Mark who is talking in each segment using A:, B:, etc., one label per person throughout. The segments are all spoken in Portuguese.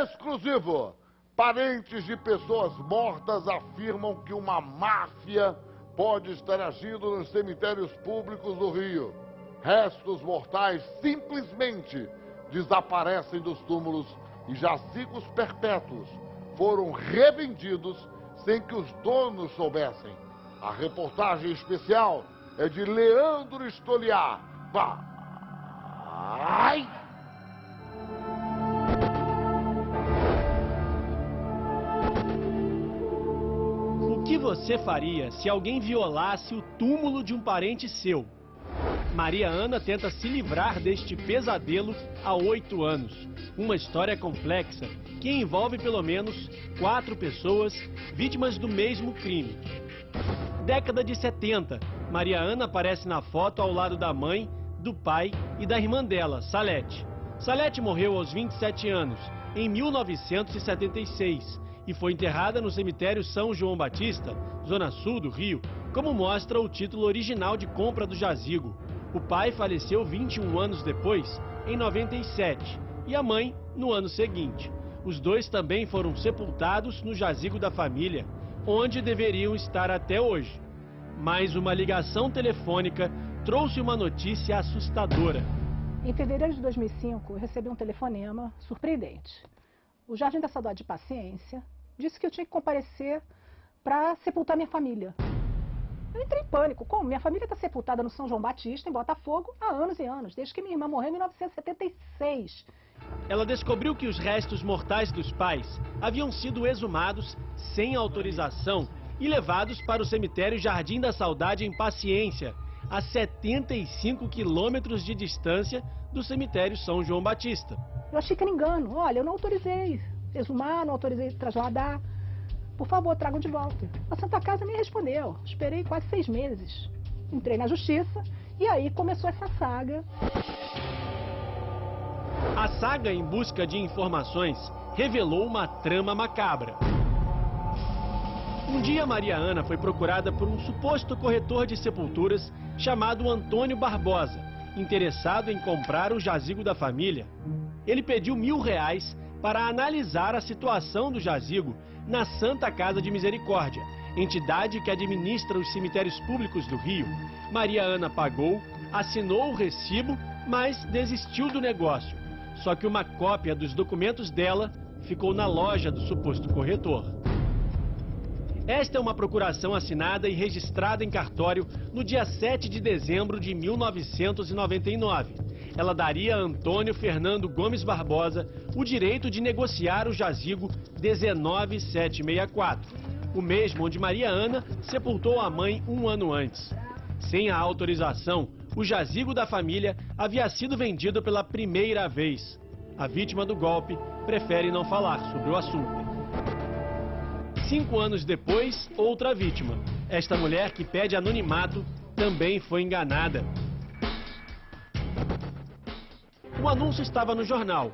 A: Exclusivo! Parentes de pessoas mortas afirmam que uma máfia pode estar agindo nos cemitérios públicos do Rio. Restos mortais simplesmente desaparecem dos túmulos e jazigos perpétuos foram revendidos sem que os donos soubessem. A reportagem especial é de Leandro Stoliar. Vai!
B: O que você faria se alguém violasse o túmulo de um parente seu? Maria Ana tenta se livrar deste pesadelo há 8 anos. Uma história complexa que envolve pelo menos 4 pessoas vítimas do mesmo crime. Década de 70, Maria Ana aparece na foto ao lado da mãe, do pai e da irmã dela, Salete. Salete morreu aos 27 anos, em 1976, e foi enterrada no cemitério São João Batista, zona sul do Rio, como mostra o título original de compra do jazigo. O pai faleceu 21 anos depois, em 97, e a mãe no ano seguinte. Os dois também foram sepultados no jazigo da família, onde deveriam estar até hoje. Mas uma ligação telefônica trouxe uma notícia assustadora.
C: Em fevereiro de 2005, eu recebi um telefonema surpreendente. O Jardim da Saudade de Paciência disse que eu tinha que comparecer para sepultar minha família. Eu entrei em pânico. Como? Minha família está sepultada no São João Batista, em Botafogo, há anos e anos, desde que minha irmã morreu em 1976.
B: Ela descobriu que os restos mortais dos pais haviam sido exumados sem autorização e levados para o cemitério Jardim da Saudade em Paciência, a 75 quilômetros de distância do cemitério São João Batista.
C: Eu achei que era engano. Olha, eu não autorizei exumar, não autorizei trasladar. Por favor, tragam de volta. A Santa Casa me respondeu. Esperei quase 6 meses. Entrei na justiça e aí começou essa saga.
B: A saga em busca de informações revelou uma trama macabra. Um dia, Maria Ana foi procurada por um suposto corretor de sepulturas chamado Antônio Barbosa, interessado em comprar o jazigo da família. Ele pediu R$1.000 para analisar a situação do jazigo na Santa Casa de Misericórdia, entidade que administra os cemitérios públicos do Rio. Maria Ana pagou, assinou o recibo, mas desistiu do negócio. Só que uma cópia dos documentos dela ficou na loja do suposto corretor. Esta é uma procuração assinada e registrada em cartório no dia 7 de dezembro de 1999. Ela daria a Antônio Fernando Gomes Barbosa o direito de negociar o jazigo 19764, o mesmo onde Maria Ana sepultou a mãe 1 ano antes. Sem a autorização, o jazigo da família havia sido vendido pela primeira vez. A vítima do golpe prefere não falar sobre o assunto. 5 anos depois, outra vítima. Esta mulher, que pede anonimato, também foi enganada. O anúncio estava no jornal.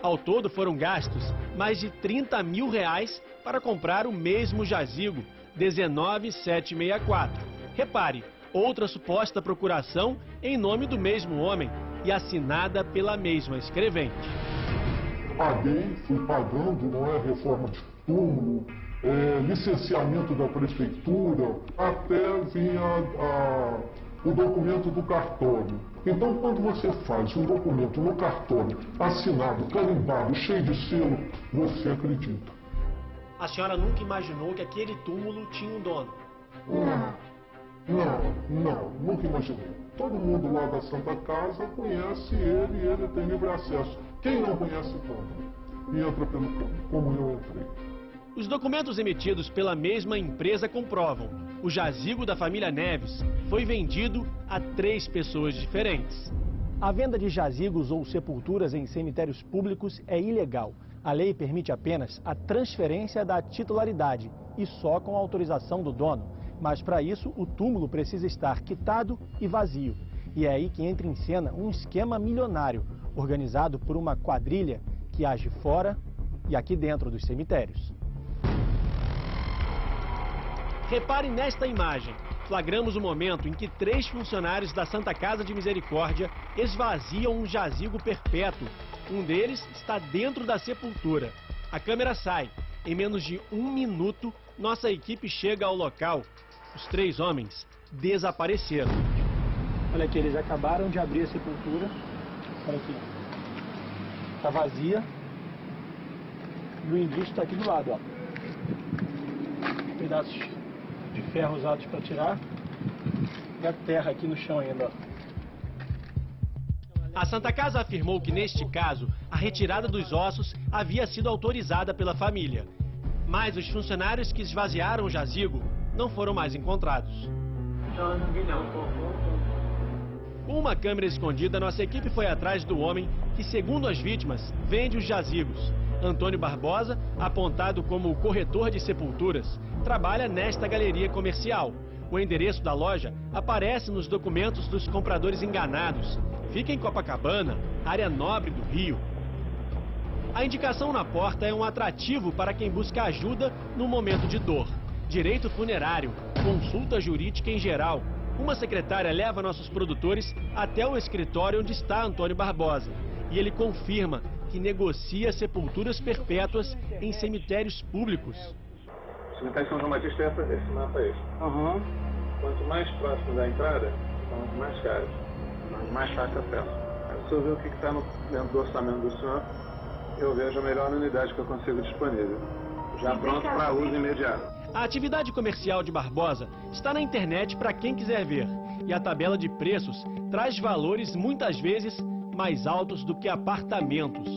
B: Ao todo foram gastos mais de R$30.000 para comprar o mesmo jazigo, 19764. Repare, outra suposta procuração em nome do mesmo homem e assinada pela mesma escrevente.
D: Paguei, fui pagando, não é reforma de túmulo, licenciamento da prefeitura, até vinha o documento do cartório. Então, quando você faz um documento no cartório, assinado, carimbado, cheio de selo, você acredita.
B: A senhora nunca imaginou que aquele túmulo tinha um dono?
D: Não, nunca imaginei. Todo mundo lá da Santa Casa conhece ele e ele tem livre acesso. Quem não conhece, compra. E entra pelo câmbio, como eu entrei.
B: Os documentos emitidos pela mesma empresa comprovam: o jazigo da família Neves foi vendido a 3 pessoas diferentes. A venda de jazigos ou sepulturas em cemitérios públicos é ilegal. A lei permite apenas a transferência da titularidade e só com a autorização do dono. Mas para isso, o túmulo precisa estar quitado e vazio. E é aí que entra em cena um esquema milionário, organizado por uma quadrilha que age fora e aqui dentro dos cemitérios. Repare nesta imagem. Flagramos o momento em que 3 funcionários da Santa Casa de Misericórdia esvaziam um jazigo perpétuo, Um deles está dentro da sepultura. A câmera sai. Em menos de 1 minuto, nossa equipe chega ao local. Os 3 homens desapareceram.
E: Olha aqui, eles acabaram de abrir a sepultura. Olha aqui. Está vazia. E o indício está aqui do lado, ó. Pedaços de ferro usados para tirar. E a terra aqui no chão ainda, ó.
B: A Santa Casa afirmou que, neste caso, a retirada dos ossos havia sido autorizada pela família. Mas os funcionários que esvaziaram o jazigo não foram mais encontrados. Com uma câmera escondida, nossa equipe foi atrás do homem que, segundo as vítimas, vende os jazigos. Antônio Barbosa, apontado como o corretor de sepulturas, trabalha nesta galeria comercial. O endereço da loja aparece nos documentos dos compradores enganados. Fica em Copacabana, área nobre do Rio. A indicação na porta é um atrativo para quem busca ajuda no momento de dor. Direito funerário, consulta jurídica em geral. Uma secretária leva nossos produtores até o escritório onde está Antônio Barbosa. E ele confirma que negocia sepulturas perpétuas em cemitérios públicos.
F: O cemitério São João Batista é esse mapa aí. Quanto mais próximo da entrada, são mais caros. Mais fácil acesso. Se eu ver o que está dentro do orçamento do senhor, eu vejo a melhor unidade que eu consigo disponível. Já pronto para uso imediato.
B: A atividade comercial de Barbosa está na internet para quem quiser ver. E a tabela de preços traz valores muitas vezes mais altos do que apartamentos.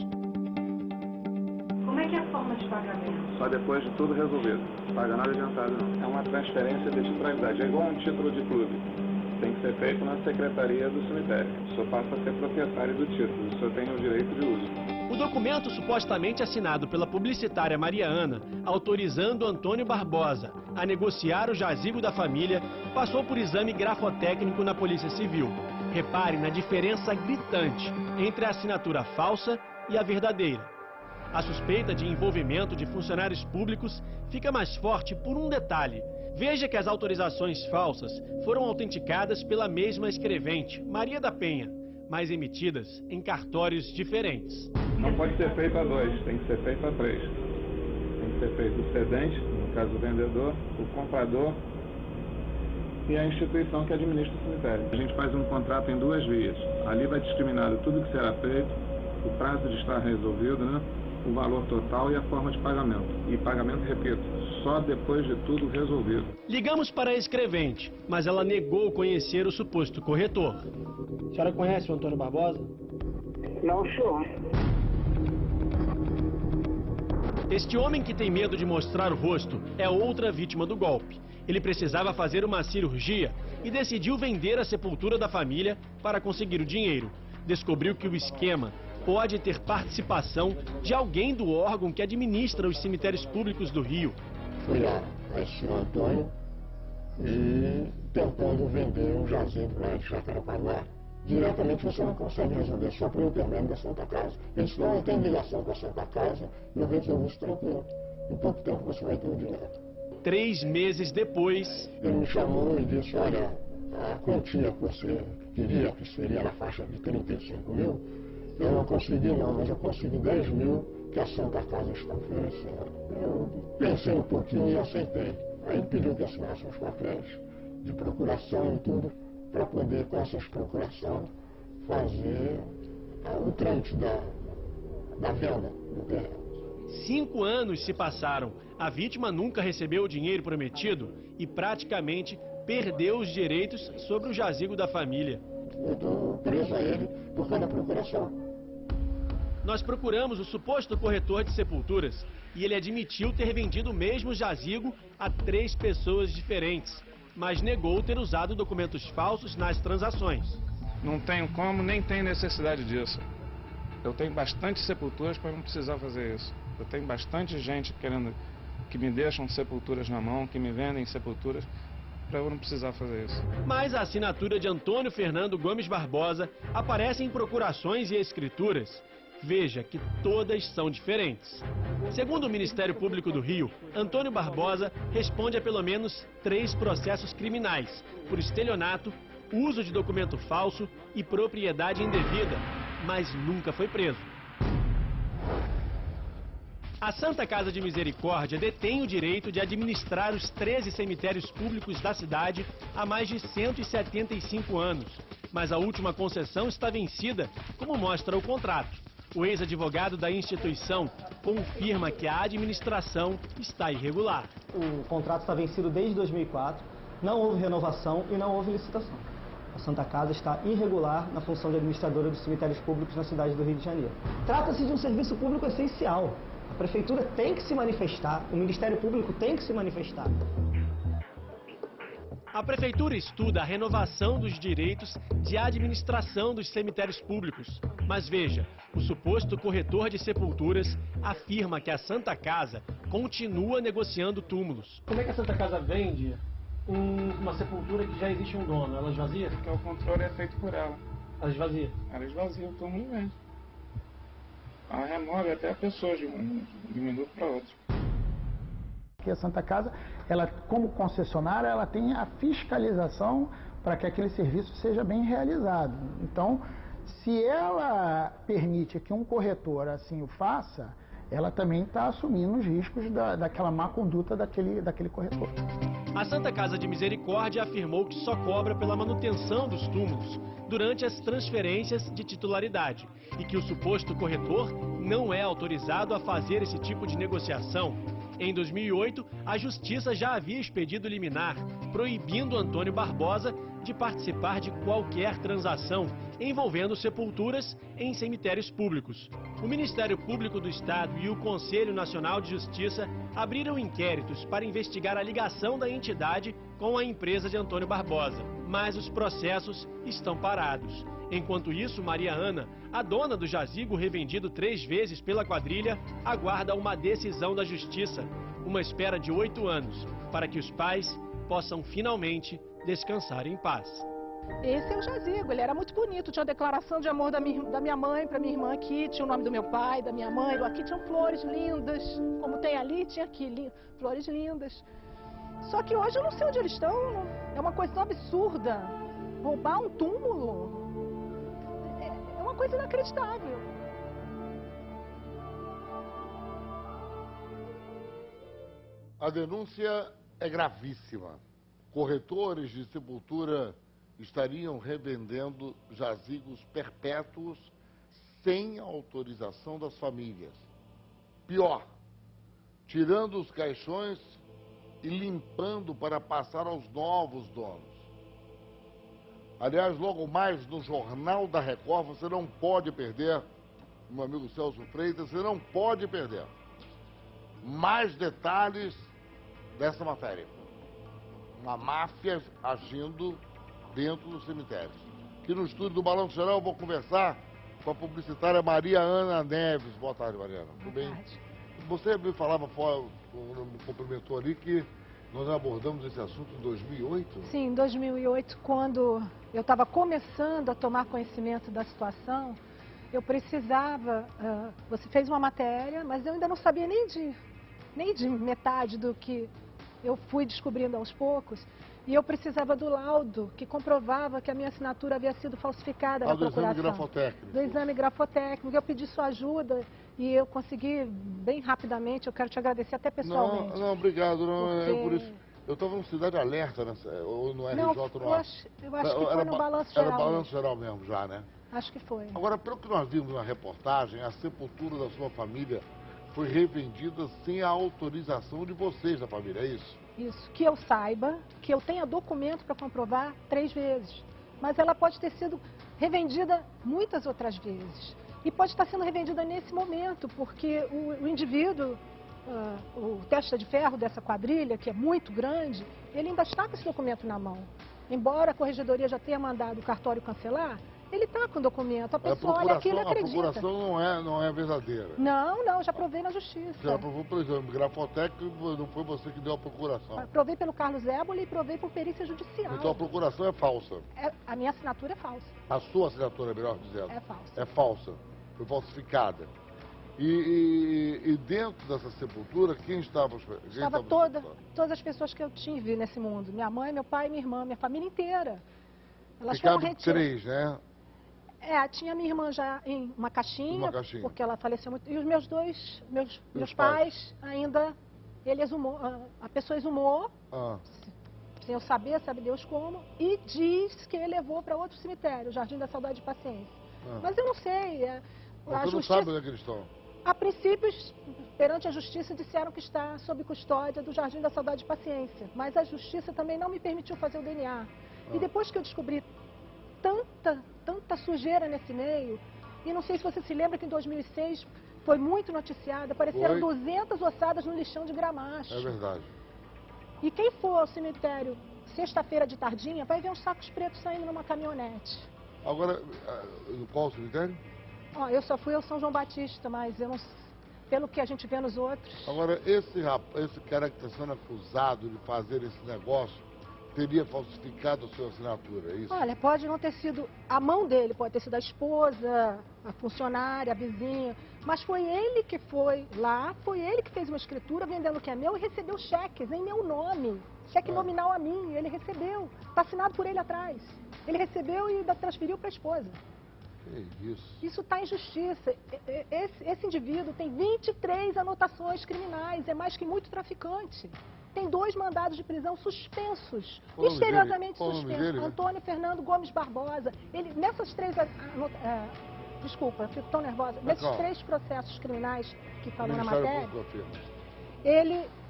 G: Como é que é a forma de pagamento?
F: Só depois de tudo resolvido. Não paga nada adiantado, não. É uma transferência de titularidade. É igual um título de clube. Tem que ser feito na secretaria do cemitério. O senhor passa a ser proprietário do título. O senhor tem o direito de uso.
B: O documento supostamente assinado pela publicitária Maria Ana, autorizando Antônio Barbosa a negociar o jazigo da família, passou por exame grafotécnico na Polícia Civil. Repare na diferença gritante entre a assinatura falsa e a verdadeira. A suspeita de envolvimento de funcionários públicos fica mais forte por um detalhe. Veja que as autorizações falsas foram autenticadas pela mesma escrevente, Maria da Penha, mas emitidas em cartórios diferentes.
F: Não pode ser feito a 2, tem que ser feito a 3. Tem que ser feito o cedente, no caso o vendedor, o comprador e a instituição que administra o cemitério. A gente faz um contrato em 2 vias. Ali vai discriminado tudo que será feito, o prazo de estar resolvido, né? O valor total e a forma de pagamento. E pagamento, repito, só depois de tudo resolvido.
B: Ligamos para a escrevente, mas ela negou conhecer o suposto corretor.
E: A senhora conhece o Antônio Barbosa?
G: Não, senhor.
B: Este homem que tem medo de mostrar o rosto é outra vítima do golpe. Ele precisava fazer uma cirurgia e decidiu vender a sepultura da família para conseguir o dinheiro. Descobriu que o esquema pode ter participação de alguém do órgão que administra os cemitérios públicos do Rio.
D: Fui lá a esse Antônio e tentando vender um jazigo lá de Jacarepaguá. Diretamente você não consegue resolver só por intermédio da Santa Casa. Eles não têm ligação com a Santa Casa e eu resolvi isso tranquilo. Em pouco tempo você vai ter o dinheiro.
B: 3 meses depois...
D: Ele me chamou e disse, olha, a quantia que você queria, que seria na faixa de 35 mil, eu não consegui não, mas eu consegui 10 mil que a Santa Casa está oferecendo. Eu pensei um pouquinho e aceitei. Aí ele pediu que assinasse os papéis de procuração e tudo, para poder, com essas procurações, fazer o trâmite da venda do terreno.
B: 5 anos se passaram. A vítima nunca recebeu o dinheiro prometido e praticamente perdeu os direitos sobre o jazigo da família.
D: Eu estou preso a ele por causa da procuração.
B: Nós procuramos o suposto corretor de sepulturas e ele admitiu ter vendido o mesmo jazigo a 3 pessoas diferentes, mas negou ter usado documentos falsos nas transações.
H: Não tenho como, nem tenho necessidade disso. Eu tenho bastante sepulturas para não precisar fazer isso. Eu tenho bastante gente que me deixam sepulturas na mão, que me vendem sepulturas, para eu não precisar fazer isso.
B: Mas a assinatura de Antônio Fernando Gomes Barbosa aparece em procurações e escrituras. Veja que todas são diferentes. Segundo o Ministério Público do Rio, Antônio Barbosa responde a pelo menos 3 processos criminais, por estelionato, uso de documento falso e propriedade indevida, mas nunca foi preso. A Santa Casa de Misericórdia detém o direito de administrar os 13 cemitérios públicos da cidade há mais de 175 anos. Mas a última concessão está vencida, como mostra o contrato. O ex-advogado da instituição confirma que a administração está irregular.
I: O contrato está vencido desde 2004, não houve renovação e não houve licitação. A Santa Casa está irregular na função de administradora dos cemitérios públicos na cidade do Rio de Janeiro. Trata-se de um serviço público essencial. A Prefeitura tem que se manifestar, o Ministério Público tem que se manifestar.
B: A Prefeitura estuda a renovação dos direitos de administração dos cemitérios públicos. Mas veja, o suposto corretor de sepulturas afirma que a Santa Casa continua negociando túmulos.
E: Como é que a Santa Casa vende uma sepultura que já existe um dono? Ela esvazia?
H: Porque o controle é feito por ela.
E: Ela esvazia?
H: Ela esvazia o túmulo e vende. Ela remove até a pessoa de um minuto para outro.
J: Que a Santa Casa, ela, como concessionária, ela tem a fiscalização para que aquele serviço seja bem realizado. Então, se ela permite que um corretor assim o faça, ela também está assumindo os riscos daquela má conduta daquele corretor.
B: A Santa Casa de Misericórdia afirmou que só cobra pela manutenção dos túmulos durante as transferências de titularidade e que o suposto corretor não é autorizado a fazer esse tipo de negociação. Em 2008, a Justiça já havia expedido liminar, proibindo Antônio Barbosa de participar de qualquer transação envolvendo sepulturas em cemitérios públicos. O Ministério Público do Estado e o Conselho Nacional de Justiça abriram inquéritos para investigar a ligação da entidade com a empresa de Antônio Barbosa, mas os processos estão parados. Enquanto isso, Maria Ana, a dona do jazigo revendido 3 vezes pela quadrilha, aguarda uma decisão da Justiça, uma espera de 8 anos, para que os pais possam finalmente descansar em paz.
C: Esse é o jazigo, ele era muito bonito, tinha a declaração de amor da minha mãe para minha irmã aqui, tinha o nome do meu pai, da minha mãe, aqui tinham flores lindas, como tem ali, tinha aqui, flores lindas. Só que hoje eu não sei onde eles estão, é uma coisa tão absurda, roubar um túmulo, é uma coisa inacreditável.
A: A denúncia é gravíssima. Corretores de sepultura estariam revendendo jazigos perpétuos sem autorização das famílias. Pior, tirando os caixões e limpando para passar aos novos donos. Aliás, logo mais no Jornal da Record, você não pode perder, meu amigo Celso Freitas, você não pode perder mais detalhes dessa matéria. Uma máfia agindo dentro dos cemitérios. Aqui no estúdio do Balanço Geral eu vou conversar com a publicitária Maria Ana Neves. Boa tarde, Mariana. Tudo bem? Boa tarde. Você me falava, me cumprimentou ali, que nós abordamos esse assunto em 2008?
C: Sim, em 2008, quando eu estava começando a tomar conhecimento da situação, eu precisava... você fez uma matéria, mas eu ainda não sabia nem de metade do que eu fui descobrindo aos poucos. E eu precisava do laudo que comprovava que a minha assinatura havia sido falsificada na procuração.
A: Do exame grafotécnico.
C: Do exame grafotécnico. Eu pedi sua ajuda e eu consegui bem rapidamente. Eu quero te agradecer até pessoalmente.
A: Não, obrigado. Não, porque... por isso. Eu estava no Cidade Alerta, ou no RJ,
C: não, eu acho que foi no Balanço Geral.
A: Era Balanço Geral mesmo já, né?
C: Acho que foi.
A: Agora, pelo que nós vimos na reportagem, a sepultura da sua família foi revendida sem a autorização de vocês, da família, é isso?
C: Isso, que eu saiba, que eu tenha documento para comprovar 3 vezes. Mas ela pode ter sido revendida muitas outras vezes. E pode estar sendo revendida nesse momento, porque o indivíduo, o testa de ferro dessa quadrilha, que é muito grande, ele ainda está com esse documento na mão. Embora a corregedoria já tenha mandado o cartório cancelar, ele está com o documento. A pessoa olha aquilo e acredita.
A: A procuração não é verdadeira.
C: Não, já provei na justiça.
A: Já provou pelo exame grafotécnico, não foi você que deu a procuração.
C: Provei pelo Carlos Éboli e provei por perícia judicial.
A: Então a procuração é falsa.
C: A minha assinatura é falsa.
A: A sua assinatura, melhor dizendo.
C: É falsa.
A: É falsa. Foi falsificada. E dentro dessa sepultura, quem estava?
C: Estava todas as pessoas que eu tive nesse mundo. Minha mãe, meu pai, minha irmã, minha família inteira. Elas foram retiradas.
A: 3, né?
C: Tinha minha irmã já em uma caixinha, porque ela faleceu muito. E os meus pais ainda, a pessoa exumou, sem eu saber, sabe Deus como, e diz que ele levou para outro cemitério, o Jardim da Saudade de Paciência. Mas eu não sei.
A: Você não sabe onde é que eles estão?
C: A princípio, perante a justiça, disseram que está sob custódia do Jardim da Saudade de Paciência. Mas a justiça também não me permitiu fazer o DNA. E depois que eu descobri tanta sujeira nesse meio, e não sei se você se lembra que em 2006 foi muito noticiado, apareceram 200 ossadas no lixão de Gramacho.
A: É verdade.
C: E quem for ao cemitério sexta-feira de tardinha vai ver uns sacos pretos saindo numa caminhonete.
A: Agora, qual cemitério?
C: Eu só fui ao São João Batista, mas eu não, pelo que a gente vê nos outros...
A: Agora, esse cara que está sendo acusado de fazer esse negócio, teria falsificado a sua assinatura, é isso?
C: Olha, pode não ter sido a mão dele, pode ter sido a esposa, a funcionária, a vizinha, mas foi ele que foi lá, foi ele que fez uma escritura vendendo o que é meu e recebeu cheques em meu nome, cheque nominal a mim, ele recebeu, está assinado por ele atrás. Ele recebeu e ainda transferiu para a esposa.
A: Que isso?
C: Isso está em justiça. Esse indivíduo tem 23 anotações criminais, é mais que muito traficante. Tem 2 mandados de prisão suspensos, misteriosamente suspensos. Antônio Fernando Gomes Barbosa. Ele, nessas 3... desculpa, fico tão nervosa. Nesses 3 processos criminais que falou na matéria,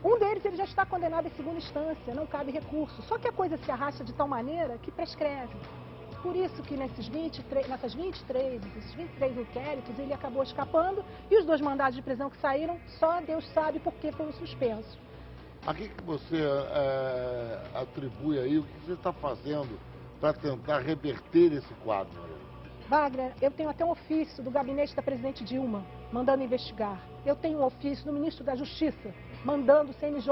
C: um deles ele já está condenado em segunda instância, não cabe recurso. Só que a coisa se arrasta de tal maneira que prescreve. Por isso que nesses 23 inquéritos ele acabou escapando e os 2 mandados de prisão que saíram, só Deus sabe por que foram suspensos.
A: A que você atribui aí, o que você está fazendo para tentar reverter esse quadro, Maria?
C: Wagner, eu tenho até um ofício do gabinete da presidente Dilma, mandando investigar. Eu tenho um ofício do ministro da Justiça, mandando o CNJ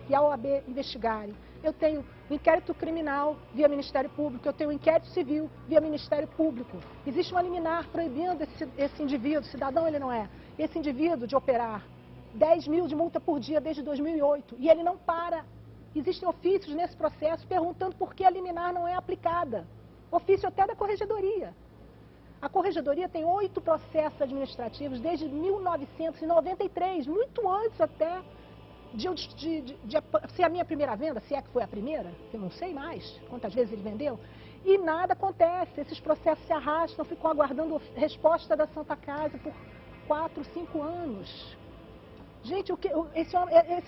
C: e a OAB investigarem. Eu tenho um inquérito criminal via Ministério Público, eu tenho um inquérito civil via Ministério Público. Existe uma liminar proibindo esse indivíduo, cidadão ele não é, esse indivíduo de operar 10 mil de multa por dia desde 2008. E ele não para. Existem ofícios nesse processo perguntando por que a liminar não é aplicada. Ofício até da Corregedoria. A Corregedoria tem 8 processos administrativos desde 1993, muito antes até de ser a minha primeira venda, se é que foi a primeira, eu não sei mais quantas vezes ele vendeu, e nada acontece. Esses processos se arrastam, ficam aguardando resposta da Santa Casa por 4, 5 anos. Gente,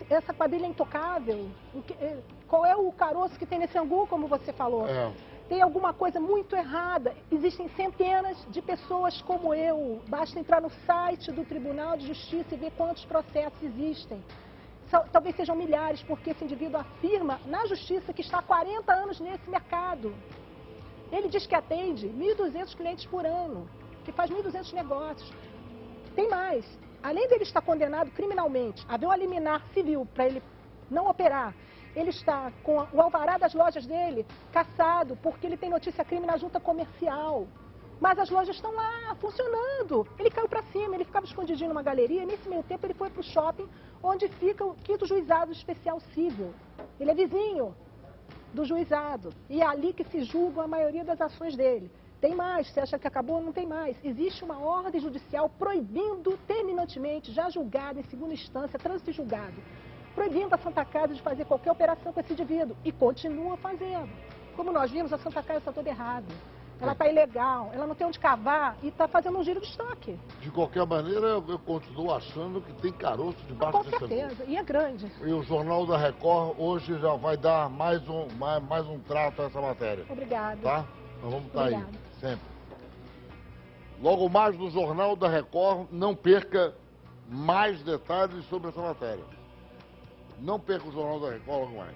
C: essa quadrilha é intocável. Qual é o caroço que tem nesse angu, como você falou? Tem alguma coisa muito errada. Existem centenas de pessoas como eu. Basta entrar no site do Tribunal de Justiça e ver quantos processos existem. Talvez sejam milhares, porque esse indivíduo afirma na Justiça que está há 40 anos nesse mercado. Ele diz que atende 1.200 clientes por ano, que faz 1.200 negócios. Tem mais. Além dele estar condenado criminalmente, haver uma liminar civil para ele não operar, ele está com o alvará das lojas dele cassado porque ele tem notícia crime na junta comercial. Mas as lojas estão lá, funcionando. Ele caiu para cima, ele ficava escondidinho numa galeria, e nesse meio tempo ele foi para o shopping, onde fica o 5º Juizado Especial Civil. Ele é vizinho do juizado, e é ali que se julgam a maioria das ações dele. Tem mais, você acha que acabou? Não tem mais. Existe uma ordem judicial proibindo terminantemente, já julgado em segunda instância, trânsito e julgado, proibindo a Santa Casa de fazer qualquer operação com esse indivíduo, e continua fazendo. Como nós vimos, a Santa Casa está toda errada. Ela está ilegal, ela não tem onde cavar e está fazendo um giro de estoque.
A: De qualquer maneira, eu continuo achando que tem caroço debaixo desse angu.
C: Com certeza, e é grande.
A: E o Jornal da Record hoje já vai dar mais um trato a essa matéria.
C: Obrigada.
A: Tá? Nós vamos estar aí, sempre. Logo mais no Jornal da Record, não perca mais detalhes sobre essa matéria. Não perca o Jornal da Record logo mais.